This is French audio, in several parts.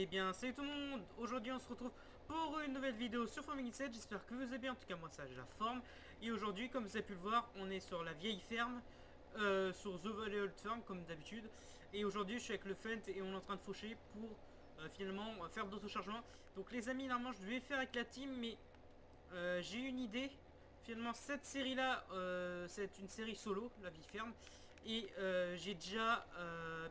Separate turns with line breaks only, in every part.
Eh bien, salut tout le monde. Aujourd'hui, on se retrouve pour une nouvelle vidéo sur Farming 7. J'espère que vous allez bien. En tout cas, moi, ça, j'ai la forme. Et aujourd'hui, comme vous avez pu le voir, on est sur la vieille ferme, sur The Valley Old Farm, comme d'habitude. Et aujourd'hui, je suis avec le Fent et on est en train de faucher pour finalement faire d'autochargement. Donc, les amis, normalement, je devais le faire avec la team, mais j'ai une idée. Finalement, cette série-là, c'est une série solo, la vie ferme. Et j'ai déjà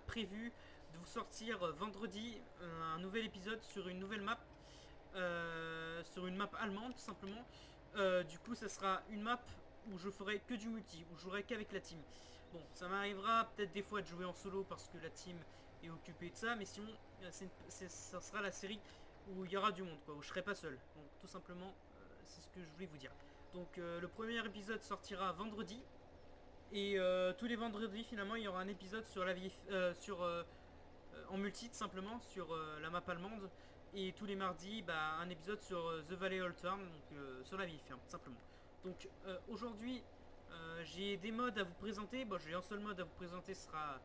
prévu de vous sortir vendredi un nouvel épisode sur une nouvelle map. Sur une map allemande, tout simplement. Du coup, ça sera une map où je ferai que du multi, où je jouerai qu'avec la team. Bon, ça m'arrivera peut-être des fois de jouer en solo parce que la team est occupée de ça, mais sinon, ça sera la série où il y aura du monde, quoi, où je serai pas seul. Donc, tout simplement, c'est ce que je voulais vous dire. Donc, le premier épisode sortira vendredi. Et tous les vendredis, finalement, il y aura un épisode sur la vie, en multi, tout simplement, sur la map allemande. Et tous les mardis, bah, un épisode sur The Valley Old Farm, donc sur la vieille ferme, tout simplement. Donc aujourd'hui, j'ai des modes à vous présenter. Bon, j'ai un seul mode à vous présenter, ce sera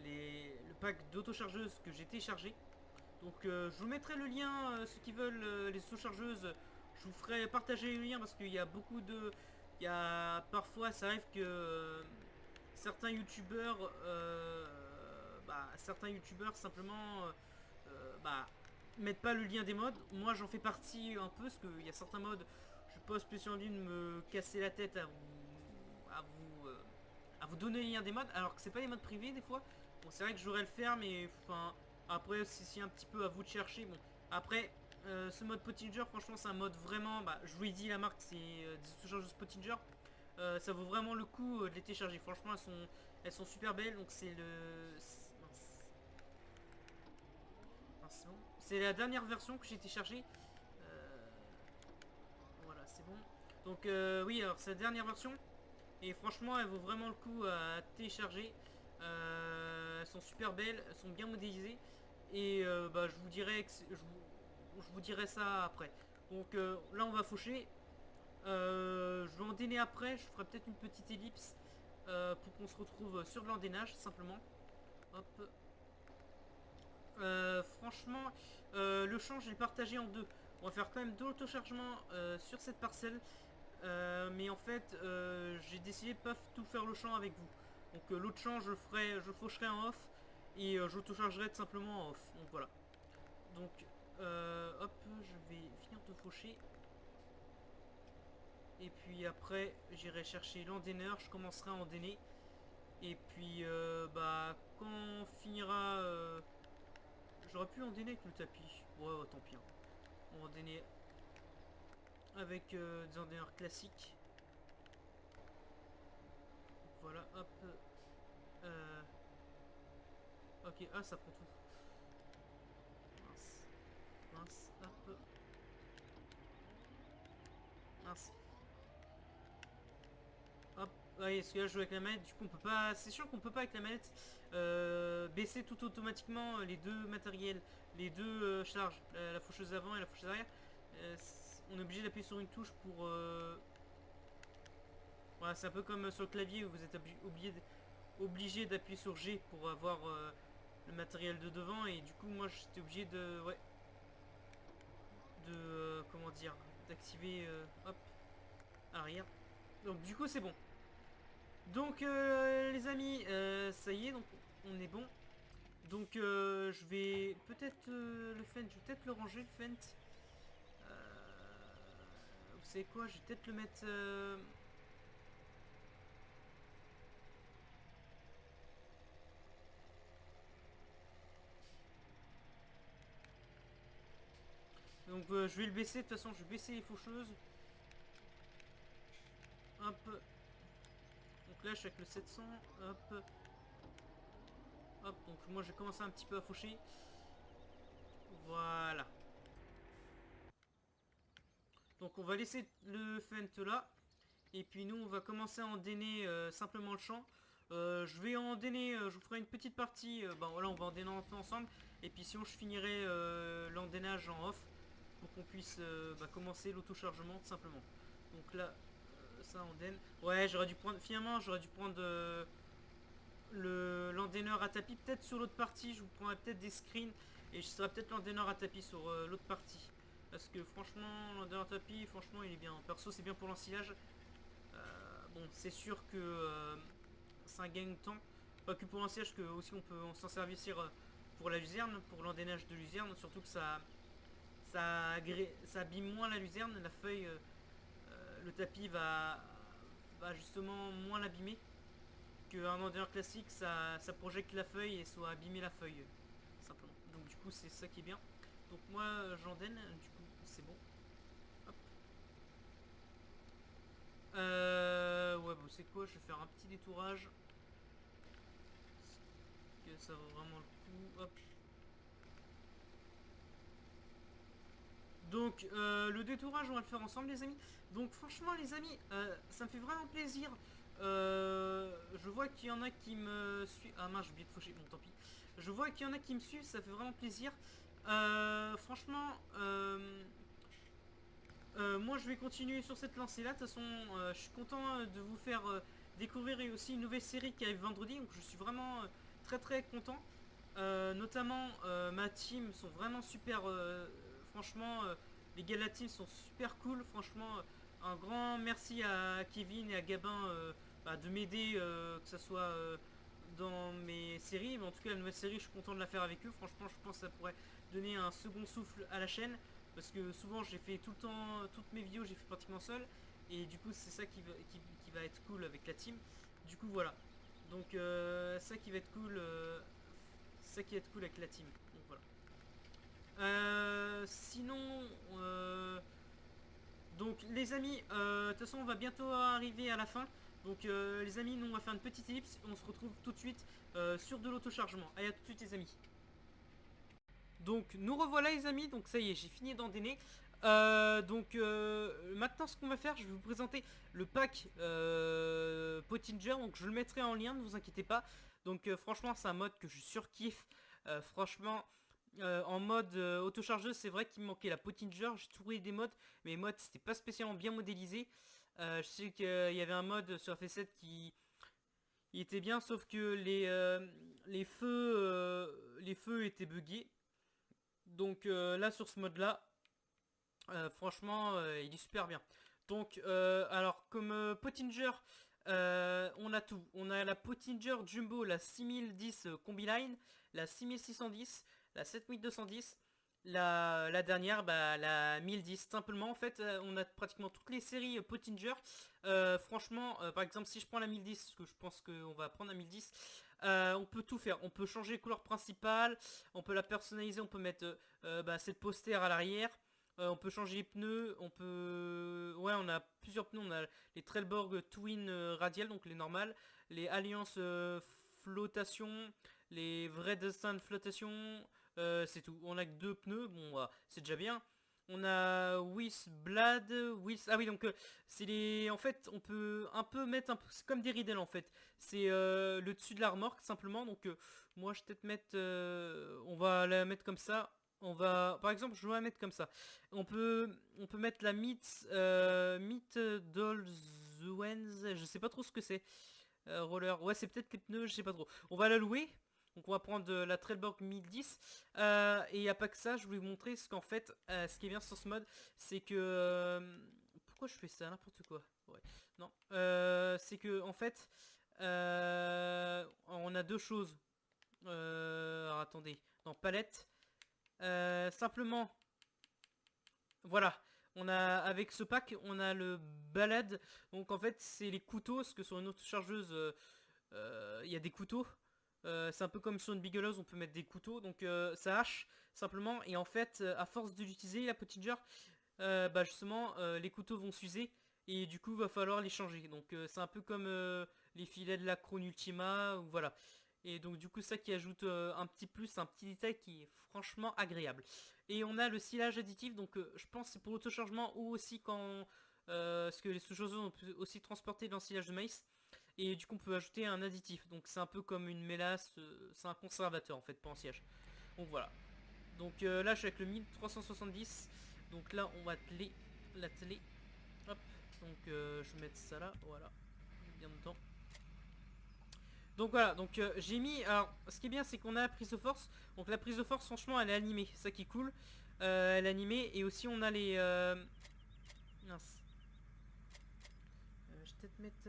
le pack d'autochargeuses que j'ai téléchargé. Donc je vous mettrai le lien, ceux qui veulent les auto-chargeuses, je vous ferai partager le lien parce qu'il y a beaucoup de... Il y a parfois, ça arrive que certains youtubeurs, simplement bah, mettent pas le lien des modes. Moi j'en fais partie un peu parce qu'il y a certains modes, je pose plus envie de me casser la tête à vous, à vous donner le lien des modes alors que c'est pas des modes privés des fois. Bon, c'est vrai que j'aurais le faire, mais enfin, après, c'est un petit peu à vous de chercher. Bon, après, ce mode Pottinger, franchement, c'est un mode vraiment. Bah, je vous l'ai dit, la marque, c'est des auto-chargeuses Pottinger. Ça vaut vraiment le coup de les télécharger. Franchement, elles sont super belles. Donc, c'est le. Mince. Mince, bon. C'est la dernière version que j'ai téléchargée. Euh, voilà, c'est bon. Donc, oui, alors, c'est la dernière version. Et franchement, elle vaut vraiment le coup à télécharger. Elles sont super belles, elles sont bien modélisées. Et bah, je vous dirai ça après. Donc là, on va faucher. Je vais endainer après. Je ferai peut-être une petite ellipse pour qu'on se retrouve sur de l'endainage, simplement. Hop. Franchement, le champ, je l'ai partagé en deux. On va faire quand même de l'autochargement sur cette parcelle. Mais en fait, j'ai décidé de pas tout faire le champ avec vous. Donc l'autre champ, je faucherai en off et j'auto-chargerai tout simplement en off. Donc voilà. Donc hop, je vais finir de faucher. Et puis après, j'irai chercher l'endaineur. Je commencerai à endainer. Et puis bah quand on finira, j'aurais pu endainer avec le tapis. Ouais, tant pis, hein. On va endainer avec des endaineurs classiques. Voilà, hop. Euh, ok, ah, ça prend tout. Mince. Mince, hop. Mince. Hop. Ouais, parce que là, je joue avec la manette. Du coup, on peut pas. C'est sûr qu'on peut pas avec la manette baisser tout automatiquement les deux matériels, les deux charges, la faucheuse avant et la faucheuse arrière. On est obligé d'appuyer sur une touche pour. Voilà, c'est un peu comme sur le clavier où vous êtes obligé d'appuyer sur G pour avoir le matériel de devant. Et du coup, moi, j'étais obligé de. Ouais. De. Comment dire, d'activer. Hop. Arrière. Donc, du coup, c'est bon. Donc les amis, ça y est, donc on est bon. Donc je vais peut-être le Fent, je vais peut-être le ranger le Fent. Vous savez quoi, je vais peut-être le mettre... Donc je vais le baisser, de toute façon je vais baisser les faucheuses. Hop. Donc là je suis avec le 700. Hop. Hop, donc moi j'ai commencé un petit peu à faucher. Voilà. Donc on va laisser le Fent là. Et puis nous on va commencer à endainer simplement le champ. Je vais endainer, je vous ferai une petite partie, ben voilà, on va endainer un peu ensemble. Et puis sinon je finirai l'endainage en off pour qu'on puisse bah, commencer l'auto-chargement tout simplement. Donc là, ça endaine. Ouais, j'aurais dû prendre, finalement j'aurais dû prendre l'endaineur à tapis. Peut-être sur l'autre partie, je vous prendrai peut-être des screens. Et je serai peut-être l'endaineur à tapis sur l'autre partie. Parce que franchement, l'endaineur à tapis, franchement, il est bien. Perso, c'est bien pour l'ensilage. Bon, c'est sûr que c'est un gain de temps. Pas que pour l'ensilage, que aussi on peut s'en servir pour la luzerne, pour l'endainage de luzerne. Surtout que ça abîme moins la luzerne. La feuille, le tapis va justement moins l'abîmer. Qu'un endaineur classique, ça projette la feuille et soit abîmer la feuille. Simplement. Donc du coup, c'est ça qui est bien. Donc moi, j'endaine, du coup, c'est bon. Hop. Ouais, bon, c'est quoi? Je vais faire un petit détourage. Que ça vaut vraiment le coup. Hop. Donc, le détourage, on va le faire ensemble, les amis. Donc, franchement, les amis, ça me fait vraiment plaisir. Je vois qu'il y en a qui me suivent. Ah mince, j'ai oublié de faucher. Bon, tant pis. Je vois qu'il y en a qui me suivent, ça fait vraiment plaisir. Franchement, moi je vais continuer sur cette lancée là. De toute façon, je suis content de vous faire découvrir aussi une nouvelle série qui arrive vendredi. Donc je suis vraiment très très content. Notamment ma team sont vraiment super. Franchement, les gars de la team sont super cool. Franchement, un grand merci à Kevin et à Gabin de m'aider, que ce soit dans mes séries. Mais en tout cas, la nouvelle série, je suis content de la faire avec eux. Franchement, je pense que ça pourrait donner un second souffle à la chaîne. Parce que souvent, j'ai fait tout le temps, toutes mes vidéos, j'ai fait pratiquement seul. Et du coup, c'est ça qui va être cool avec la team. Du coup, voilà. Donc, ça qui va être cool. Ça qui va être cool avec la team. Donc voilà. Sinon, donc les amis, de toute façon on va bientôt arriver à la fin. Donc les amis, nous on va faire une petite ellipse et on se retrouve tout de suite sur de l'auto-chargement. Allez, à tout de suite les amis. Donc nous revoilà les amis, donc ça y est, j'ai fini d'endainer. Maintenant ce qu'on va faire, je vais vous présenter le pack Pottinger. Donc je le mettrai en lien, ne vous inquiétez pas. Donc franchement c'est un mode que je surkiffe. Franchement en mode autochargeuse, c'est vrai qu'il me manquait la Pottinger. J'ai trouvé des modes, mais les modes c'était pas spécialement bien modélisé. Je sais qu'il y avait un mode sur FS7 qui il était bien, sauf que les feux étaient buggés. Donc là sur ce mode là, franchement il est super bien. Donc alors comme Pottinger, on a tout. On a la Pottinger Jumbo, la 6010 Combi-Line, la 6610, la 7210, la dernière, la 1010. Simplement en fait on a pratiquement toutes les séries Pottinger. Franchement par exemple si je prends la 1010, parce que je pense qu'on va prendre la 1010, on peut tout faire. On peut changer de couleur principale, on peut la personnaliser, on peut mettre c'est le poster à l'arrière. On peut changer les pneus, on peut... Ouais, on a plusieurs pneus, on a les Trelleborg Twin radial, donc les normales, les Alliance flottation, les vrais Destin flottation, c'est tout. On a que deux pneus, bon, bah, c'est déjà bien. On a Wiss Blad, Wiss... Ah oui, donc c'est les... En fait, on peut un peu mettre... C'est comme des ridelles, en fait. C'est le dessus de la remorque, simplement. Donc, moi, je vais peut-être mettre... on va la mettre comme ça. On va, par exemple, je vais la mettre comme ça. On peut mettre la Meet Dolzwens, je sais pas trop ce que c'est. Roller, ouais, c'est peut-être les pneus, je sais pas trop. On va la louer. Donc on va prendre la Trelleborg 1010. Et il n'y a pas que ça, je voulais vous montrer ce qu'en fait, ce qui est bien sur ce mode, c'est que... pourquoi je fais ça, n'importe quoi. Ouais. Non, c'est que en fait, on a deux choses. Alors, attendez, dans palette. Simplement, voilà, on a avec ce pack, on a le balade. Donc en fait, c'est les couteaux, parce que sur une autre chargeuse, il y a des couteaux. C'est un peu comme sur une bigeleuse, on peut mettre des couteaux. Donc ça hache simplement. Et en fait, à force de l'utiliser, la Pottinger, justement, les couteaux vont s'user. Et du coup, va falloir les changer. Donc c'est un peu comme les filets de la Krone Ultima, ou voilà. Et donc du coup ça qui ajoute un petit plus, un petit détail qui est franchement agréable. Et on a le silage additif, donc je pense que c'est pour l'autochargement ou aussi quand... parce que les sous-chaussures on peut aussi transporter dans le silage de maïs. Et du coup on peut ajouter un additif, donc c'est un peu comme une mélasse, c'est un conservateur en fait, pas un siège. Donc voilà. Donc là je suis avec le 1370, donc là on va l'atteler. Hop, donc je vais mettre ça là, voilà, bien dedans. Donc voilà, donc j'ai mis... Alors, ce qui est bien, c'est qu'on a la prise de force. Donc la prise de force, franchement, elle est animée. C'est ça qui est cool. Elle est animée. Et aussi, on a les... Mince. Je vais peut-être mettre...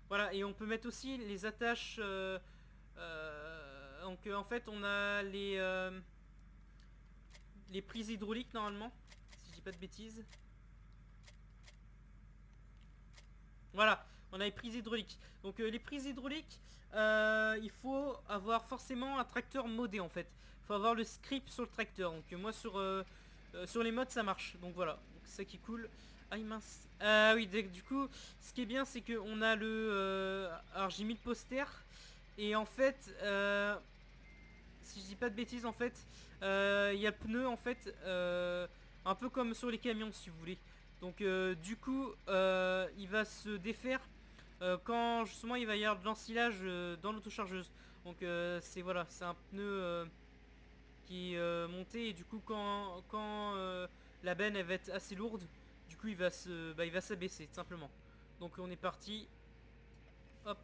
Voilà, et on peut mettre aussi les attaches... donc en fait, on a les prises hydrauliques, normalement. Si je dis pas de bêtises. Voilà, on a les prises hydrauliques. Donc les prises hydrauliques, il faut avoir forcément un tracteur modé en fait. Il faut avoir le script sur le tracteur. Donc moi sur les modes ça marche. Donc voilà, c'est ça qui est cool. Ah mince. Ah oui, du coup, ce qui est bien c'est qu'on a le... alors j'ai mis le poster. Et en fait, si je dis pas de bêtises en fait, il y a le pneu en fait, un peu comme sur les camions si vous voulez. Donc du coup, il va se défaire quand justement il va y avoir de l'ensilage dans l'autochargeuse. Donc c'est voilà, c'est un pneu qui est monté et du coup quand la benne elle va être assez lourde, du coup il va s'abaisser tout simplement. Donc on est parti. Hop.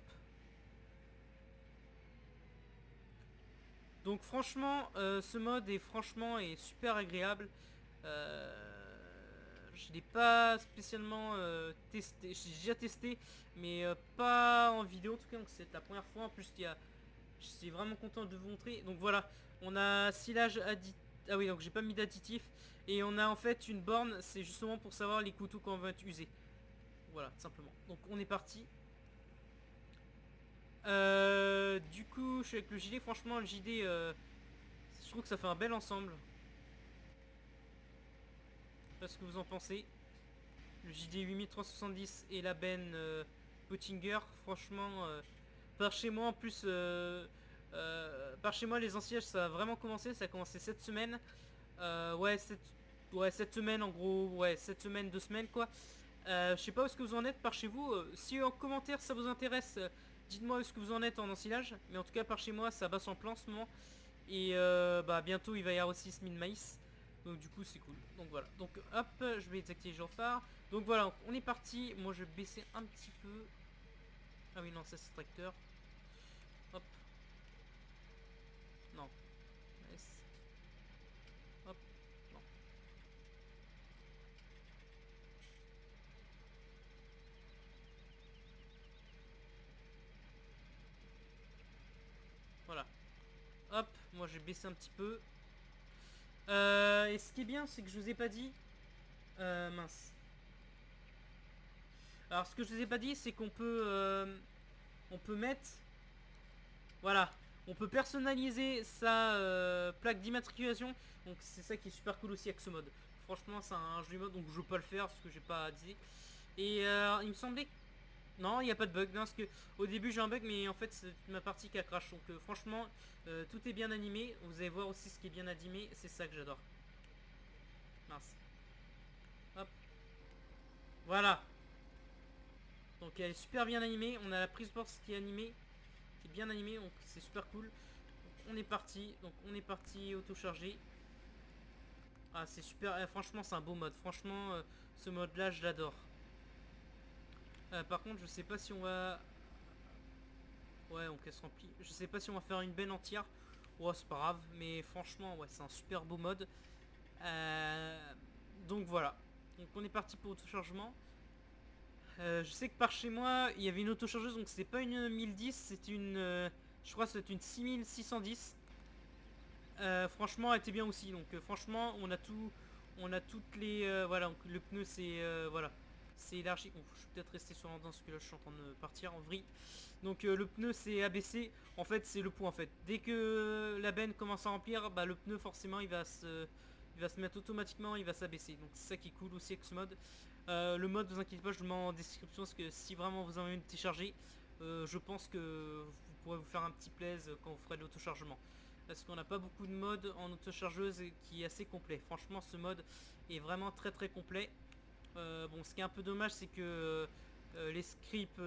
Donc franchement, ce mode est super agréable. Je l'ai pas spécialement testé, j'ai déjà testé, mais pas en vidéo en tout cas. Donc c'est la première fois. En plus, je suis vraiment content de vous montrer. Donc voilà, on a silage additif. Ah oui, donc j'ai pas mis d'additif. Et on a en fait une borne, c'est justement pour savoir les couteaux qu'on va utiliser. Voilà, tout simplement. Donc on est parti. Du coup, je suis avec le JD. Franchement, le JD, je trouve que ça fait un bel ensemble. Je sais pas ce que vous en pensez. Le JD 8370 et la benne Pottinger, franchement, par chez moi en plus, par chez moi les ensillages ça a vraiment commencé, ça a commencé cette semaine. Ouais, cette semaine en gros, ouais, cette semaine, 2 semaines quoi. Je sais pas où est-ce que vous en êtes par chez vous. Si en commentaire ça vous intéresse, dites-moi où est-ce que vous en êtes en ensilage. Mais en tout cas par chez moi ça bat son plan en ce moment. Et bah bientôt il va y avoir aussi semis de maïs. Donc du coup c'est cool. Donc voilà. Donc hop, je vais désactiver le phare. Donc voilà, on est parti. Moi je vais baisser un petit peu. Ah oui non, ça c'est tracteur. Hop. Non. S. Hop. Non. Voilà. Hop, moi je vais baisser un petit peu. Et ce qui est bien, c'est que je vous ai pas dit. Mince. Alors ce que je vous ai pas dit, c'est qu'on peut, on peut mettre, voilà, on peut personnaliser sa plaque d'immatriculation. Donc c'est ça qui est super cool aussi avec ce mode. Franchement, c'est un joli mode, donc je veux pas le faire parce que j'ai pas dit. Et il me semblait, non, il n'y a pas de bug, non, parce que au début j'ai un bug, mais en fait c'est ma partie qui a crash. Donc franchement, tout est bien animé. Vous allez voir aussi ce qui est bien animé, c'est ça que j'adore. Mince. Hop. Voilà. Donc elle est super bien animée. On a la prise force qui est animée, qui est bien animée, donc c'est super cool. Donc, on est parti. Donc on est parti auto-charger. Ah c'est super. Franchement c'est un beau mode. Franchement ce mode là je l'adore. Par contre je sais pas si on va. Ouais donc elle se remplit. Je sais pas si on va faire une benne entière. Ouais c'est pas grave. Mais franchement ouais c'est un super beau mode. Donc voilà. Donc on est parti pour auto-chargement. Je sais que par chez moi il y avait une autochargeuse, donc c'est pas une 1010, c'est une je crois que c'est une 6610. Franchement elle était bien aussi, donc franchement on a tout, on a toutes les voilà, donc le pneu c'est voilà, c'est élargi. Bon, je suis peut-être resté sur l'endance parce que là je suis en train de partir en vrille. Donc le pneu c'est abaissé, en fait c'est le poids en fait. Dès que la benne commence à remplir, bah le pneu forcément il va se mettre automatiquement, il va s'abaisser. Donc c'est ça qui est cool aussi avec ce mode. Le mode, vous inquiétez pas, je le mets en description parce que si vraiment vous en avez une téléchargée, je pense que vous pourrez vous faire un petit plaisir quand vous ferez de l'autochargement. Parce qu'on n'a pas beaucoup de modes en autochargeuse qui est assez complet. Franchement, ce mode est vraiment très très complet. Bon, ce qui est un peu dommage, c'est que les scripts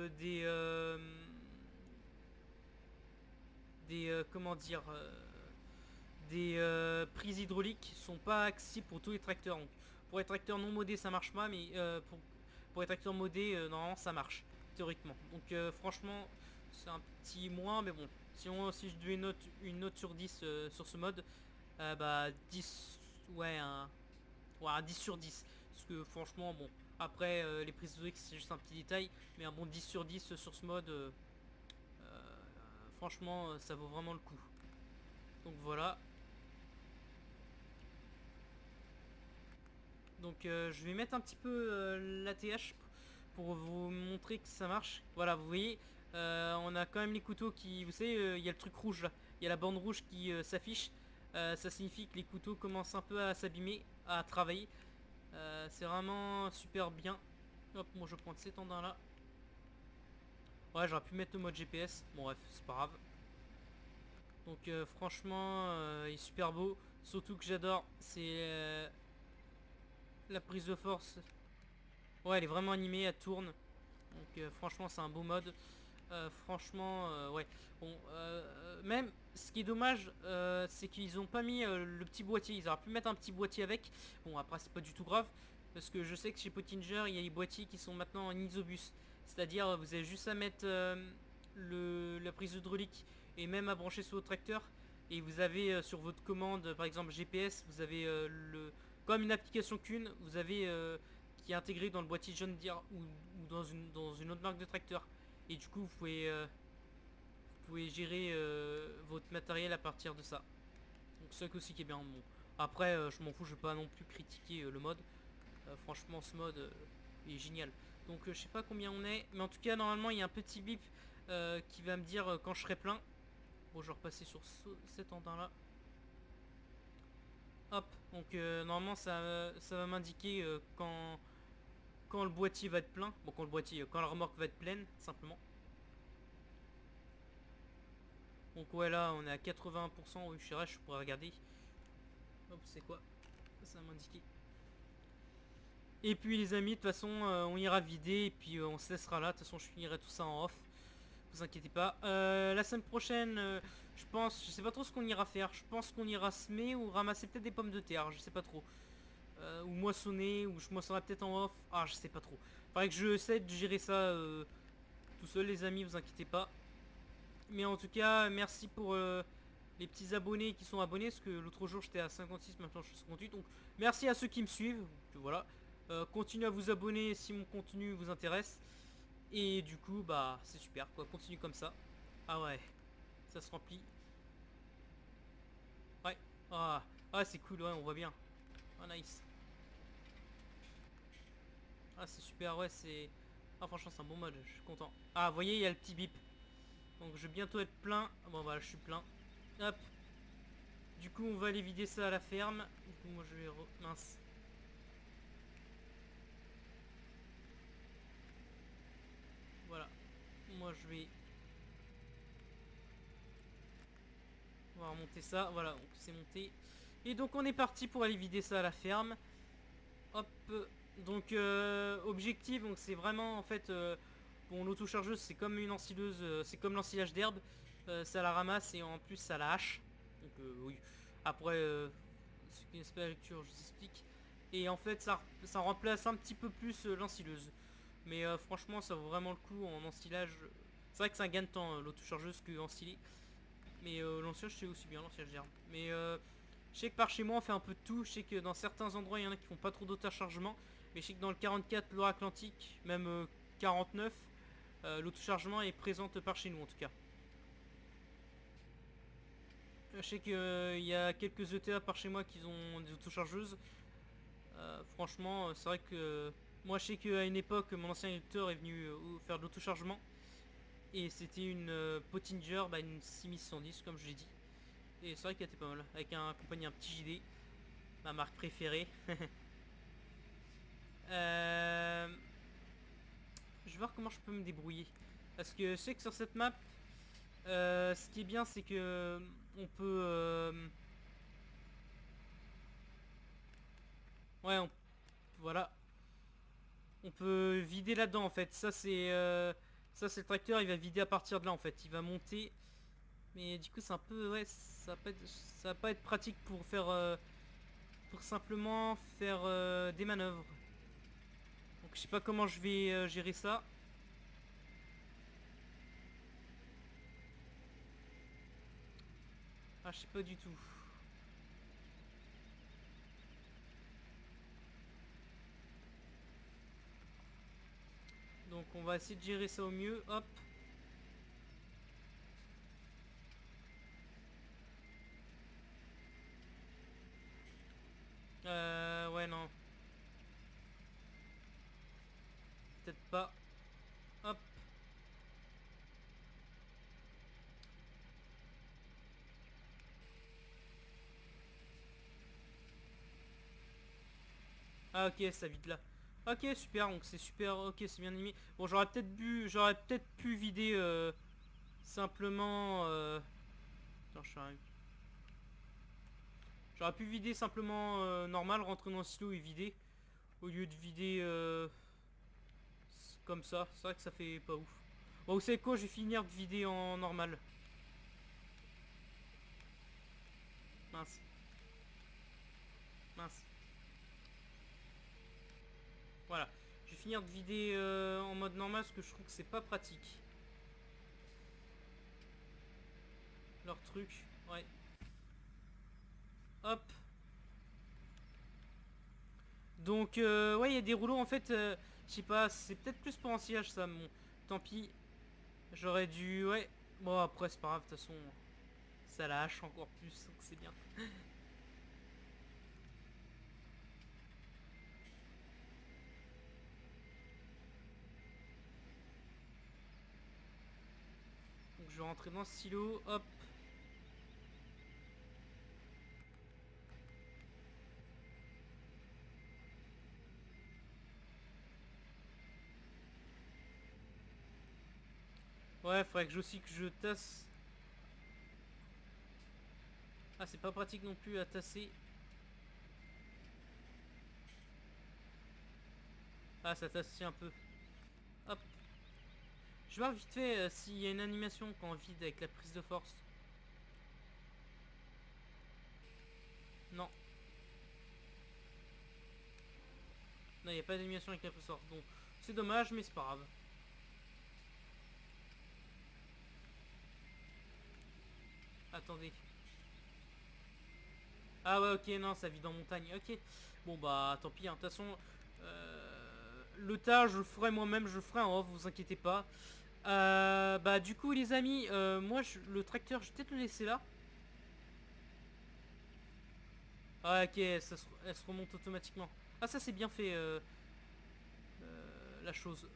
comment dire, des prises hydrauliques sont pas accessibles pour tous les tracteurs. Donc, pour les tracteurs non modés ça marche pas, mais pour les tracteurs modés normalement ça marche théoriquement. Donc franchement c'est un petit moins, mais bon. Si je devais une note sur 10 sur ce mode, bah 10, ouais, un 10 sur 10. Parce que franchement, bon, après les prises de risque c'est juste un petit détail, mais un bon 10 sur 10 sur ce mode, franchement, ça vaut vraiment le coup. Donc voilà. Donc je vais mettre un petit peu l'ATH pour vous montrer que ça marche. Voilà, vous voyez, on a quand même les couteaux qui, vous savez, il y a le truc rouge là, il y a la bande rouge qui s'affiche. Ça signifie que les couteaux commencent un peu à s'abîmer, à travailler. C'est vraiment super bien. Hop, moi je pointe cet endroit là. Ouais, j'aurais pu mettre le mode GPS. Bon bref, c'est pas grave. Donc franchement, il est super beau. Surtout que j'adore, c'est la prise de force. Ouais, elle est vraiment animée, elle tourne. Donc franchement, c'est un beau mode. Franchement, ouais. Bon, même ce qui est dommage, c'est qu'ils ont pas mis le petit boîtier. Ils auraient pu mettre un petit boîtier avec. Bon, après, c'est pas du tout grave. Parce que je sais que chez Pottinger, il y a les boîtiers qui sont maintenant en isobus. C'est-à-dire, vous avez juste à mettre la prise hydraulique et même à brancher sur votre tracteur. Et vous avez sur votre commande, par exemple GPS, vous avez comme une application qu'une, vous avez qui est intégrée dans le boîtier John Deere ou dans une autre marque de tracteur. Et du coup, vous pouvez gérer votre matériel à partir de ça. Donc c'est aussi qui est bien. Bon. Après, je m'en fous, je vais pas non plus critiquer le mode. Franchement, ce mode est génial. Donc je sais pas combien on est, mais en tout cas, normalement, il y a un petit bip qui va me dire quand je serai plein. Bon, je vais repasser sur cet endroit là. Hop, donc normalement, ça va m'indiquer quand le boîtier va être plein. Bon, quand la remorque va être pleine, simplement. Donc ouais, là on est à 80%. Oui, je pourrais regarder. Hop, c'est quoi? Ça m'a indiqué. Et puis les amis, de toute façon, on ira vider et puis on se laissera là. De toute façon, je finirai tout ça en off. Vous inquiétez pas. La semaine prochaine, je sais pas trop ce qu'on ira faire. Je pense qu'on ira semer ou ramasser peut-être des pommes de terre. Je sais pas trop. Ou moissonner, ou je moissonnerai peut-être en off. Ah, je sais pas trop. Faudrait que je essaie de gérer ça tout seul, les amis. Vous inquiétez pas. Mais en tout cas, merci pour les petits abonnés qui sont abonnés. Parce que l'autre jour j'étais à 56, maintenant je suis 58. Donc merci à ceux qui me suivent. Voilà. Continuez à vous abonner si mon contenu vous intéresse. Et du coup, bah c'est super quoi. Continue comme ça. Ah ouais, ça se remplit. Ouais. Ah c'est cool, ouais, on voit bien. Ah nice. Ah c'est super, ouais, c'est... Ah franchement c'est un bon mode, je suis content. Ah vous voyez, il y a le petit bip. Donc je vais bientôt être plein. Bon voilà, je suis plein. Hop. Du coup, on va aller vider ça à la ferme. Du coup, moi, je vais... Mince. Voilà. Moi, je vais... On va remonter ça. Voilà, donc c'est monté. Et donc, on est parti pour aller vider ça à la ferme. Hop. Donc, objectif, donc c'est vraiment, en fait... bon, l'autochargeuse, c'est comme une ensileuse... c'est comme l'ensilage d'herbe. Ça la ramasse et en plus, ça la hache. Donc, oui. Après, ce qui n'est pas la lecture, je vous explique. Et en fait, ça remplace un petit peu plus l'ensileuse. Mais franchement, ça vaut vraiment le coup en ensilage. C'est vrai que c'est un gain de temps, l'autochargeuse, que ensiler. Mais l'ensilage, c'est aussi bien, l'ensilage d'herbe. Mais je sais que par chez moi, on fait un peu de tout. Je sais que dans certains endroits, il y en a qui font pas trop d'autochargement. Mais je sais que dans le 44, Loire-Atlantique, même 49, l'autochargement est présente par chez nous, en tout cas. Je sais qu'il y a quelques ETA par chez moi qui ont des autochargeuses. Franchement, c'est vrai que moi je sais qu'à une époque, mon ancien électeur est venu faire de l'autochargement. Et c'était une Pottinger, bah, une 6110 comme je l'ai dit. Et c'est vrai qu'elle était pas mal. Avec un accompagné un petit JD. Ma marque préférée. Je vais voir comment je peux me débrouiller. Parce que je sais que sur cette map, ce qui est bien c'est que on peut... ouais, voilà. On peut vider là-dedans en fait. Ça c'est le tracteur, il va vider à partir de là en fait. Il va monter. Mais du coup c'est un peu... Ouais, ça va pas être pratique pour faire... pour simplement faire des manœuvres. Donc je sais pas comment je vais gérer ça. Ah, je sais pas du tout. Donc on va essayer de gérer ça au mieux. Hop. Ouais, non. Peut-être pas. Hop. Ah, ok, ça vide là. Ok, super, donc c'est super, ok, c'est bien animé. Bon, j'aurais peut-être pu vider simplement... Attends, j'aurais pu vider simplement normal, rentrer dans le silo et vider. Au lieu de vider comme ça. C'est vrai que ça fait pas ouf. Bon, vous savez quoi, je vais finir de vider en normal. Mince. Mince. Voilà. Je vais finir de vider en mode normal parce que je trouve que c'est pas pratique. Leur truc. Ouais. Hop. Donc, ouais, il y a des rouleaux en fait. Je sais pas, c'est peut-être plus pour un sillage ça. Bon, tant pis. J'aurais dû. Ouais. Bon, après, c'est pas grave. De toute façon, ça la hache encore plus. Donc, c'est bien. Donc, je vais rentrer dans ce silo. Hop. Ouais, faudrait que aussi que je tasse. Ah, c'est pas pratique non plus à tasser. Ah, ça tasse aussi un peu. Hop. Je vais voir vite fait s'il y a une animation quand on vide avec la prise de force. Non. Non, il n'y a pas d'animation avec la prise de force. Bon, c'est dommage, mais c'est pas grave. Attendez. Ah ouais, ok, non, ça vide en montagne. Ok. Bon, bah, tant pis, hein. De toute façon, le tas, je le ferai moi-même, je le ferai en off, vous inquiétez pas. Bah, du coup, les amis, moi, le tracteur, je vais peut-être le laisser là. Ah, ok, elle se remonte automatiquement. Ah, ça, c'est bien fait, la chose.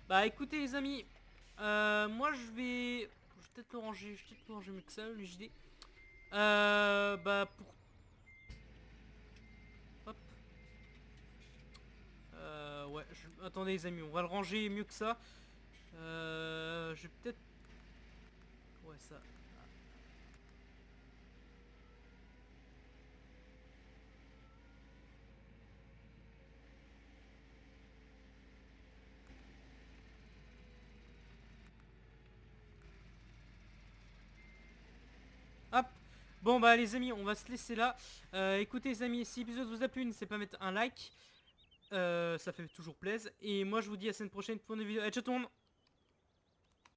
Bah, écoutez, les amis, moi, je vais peut-être le ranger, mieux que ça, le JD. Bah, pour... Hop. Ouais, attendez les amis, on va le ranger mieux que ça. Je vais peut-être... Ouais, ça... Hop. Bon bah les amis, on va se laisser là. Écoutez les amis, si l'épisode vous a plu, n'hésitez pas à mettre un like. Ça fait toujours plaisir. Et moi je vous dis à la semaine prochaine pour une vidéo. Allez, ciao tout le monde.